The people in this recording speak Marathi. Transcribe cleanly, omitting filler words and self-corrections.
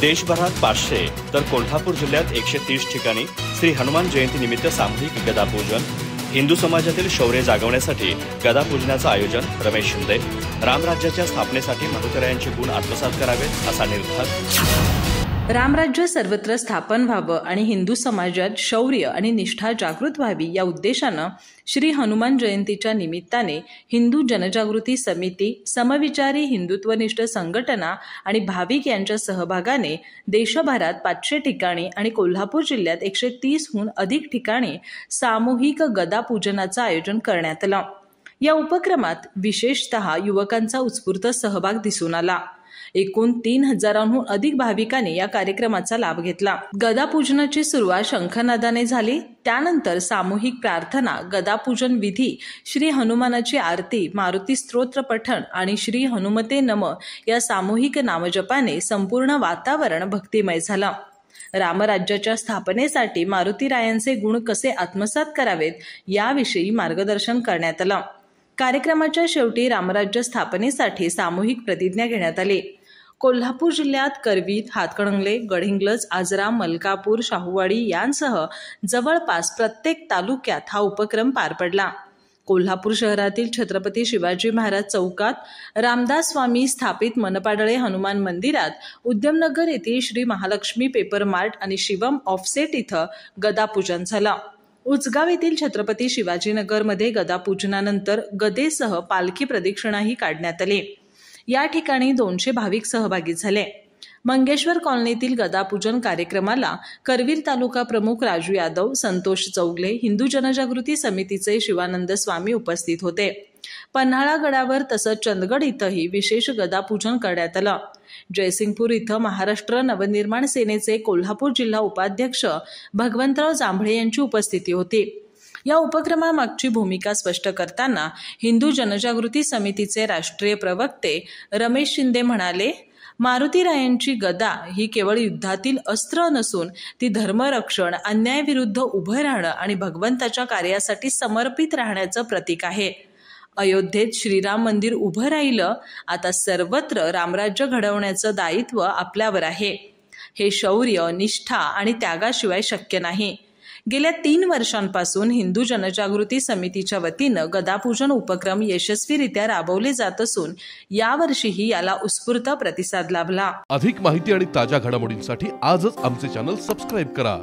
देशभरात 500 तर कोल्हापूर जिल्ह्यात 130 ठिकाणी श्री हनुमान जयंती निमित्त सामूहिक गदापूजन। हिंदू समाजातील शौर्य जागवण्यासाठी गदापूजनाचं आयोजन। रमेश शिंदे। रामराज्याच्या स्थापनेसाठी मारुतीरायांचे गुण आत्मसात करावेत असा निर्धार। रामराज्य सर्वत्र स्थापन व्हावं आणि हिंदू समाजात शौर्य आणि निष्ठा जागृत व्हावी या उद्देशानं श्री हनुमान जयंतीच्या निमित्ताने हिंदू जनजागृती समिती, समविचारी हिंदुत्वनिष्ठ संघटना आणि भाविक यांच्या सहभागाने देशभरात 500 ठिकाणी आणि कोल्हापूर जिल्ह्यात 130हून अधिक ठिकाणी सामूहिक गदापूजनाचं आयोजन करण्यात आलं। या उपक्रमात विशेषतः युवकांचा उत्स्फूर्त सहभाग दिसून आला। एकूण 3000हून अधिक भाविकांनी या कार्यक्रमाचा लाभ घेतला। गदापूजनाची सुरुवात शंखनादाने झाली। त्यानंतर सामूहिक प्रार्थना, गदापूजन विधी, श्री हनुमानाची आरती, मारुती स्तोत्र पठण आणि श्री हनुमते नम या सामूहिक नामजपाने संपूर्ण वातावरण भक्तिमय झालं। रामराज्याच्या स्थापनेसाठी मारुतीरायांचे गुण कसे आत्मसात करावेत याविषयी मार्गदर्शन करण्यात आलं। कार्यक्रमाच्या शेवटी रामराज्य स्थापनेसाठी सामूहिक प्रतिज्ञा घेण्यात आली। कोल्हापूर जिल्ह्यात करवीर, हातकणंगले, गडहिंग्लज, आजरा, मलकापूर, शाहूवाडी यांसह जवळपास प्रत्येक तालुक्यात हा उपक्रम पार पडला। कोल्हापूर शहरातील छत्रपती शिवाजी महाराज चौकात, रामदास स्वामी स्थापित मनपाडळे हनुमान मंदिरात, उद्यमनगर येथील श्री महालक्ष्मी पेपर मार्ट आणि शिवम ऑफसेट इथं गदापूजन झालं। उचगाव येथील छत्रपती शिवाजीनगरमध्ये गदापूजनानंतर गदेसह पालखी प्रदक्षिणाही काढण्यात आली। या ठिकाणी 200 भाविक सहभागी झाले। मंगेश्वर कॉलनीतील गदापूजन कार्यक्रमाला करवीर तालुका प्रमुख राजू यादव, संतोष चौगले, हिंदू जनजागृती समितीचे शिवानंद स्वामी उपस्थित होते। पन्हाळा गडावर तसंच चंदगड इथंही विशेष गदापूजन करण्यात आलं। जयसिंगपूर इथं महाराष्ट्र नवनिर्माण सेनेचे कोल्हापूर जिल्हा उपाध्यक्ष भगवंतराव जांभळे यांची उपस्थिती होती। या उपक्रमामागची भूमिका स्पष्ट करताना हिंदू जनजागृती समितीचे राष्ट्रीय प्रवक्ते रमेश शिंदे म्हणाले, मारुतीरायांची गदा ही केवळ युद्धातील अस्त्र नसून ती धर्मरक्षण, अन्यायाविरुद्ध उभं राहणं आणि भगवंताच्या कार्यासाठी समर्पित राहण्याचं प्रतीक आहे। अयोध्येत श्रीराम मंदिर उभं राहिलं, आता सर्वत्र रामराज्य घडवण्याचं दायित्व आपल्यावर आहे। हे शौर्य, निष्ठा आणि त्यागाशिवाय शक्य नाही। गेल्या 3 वर्षांपासून हिंदू जनजागृती समितीच्या वतीनं गदापूजन उपक्रम यशस्वीरित्या राबवले जात असून यावर्षीही याला उत्स्फूर्त प्रतिसाद लाभला। अधिक माहिती आणि ताज्या घडामोडींसाठी आजच आमचे चॅनल सबस्क्राइब करा।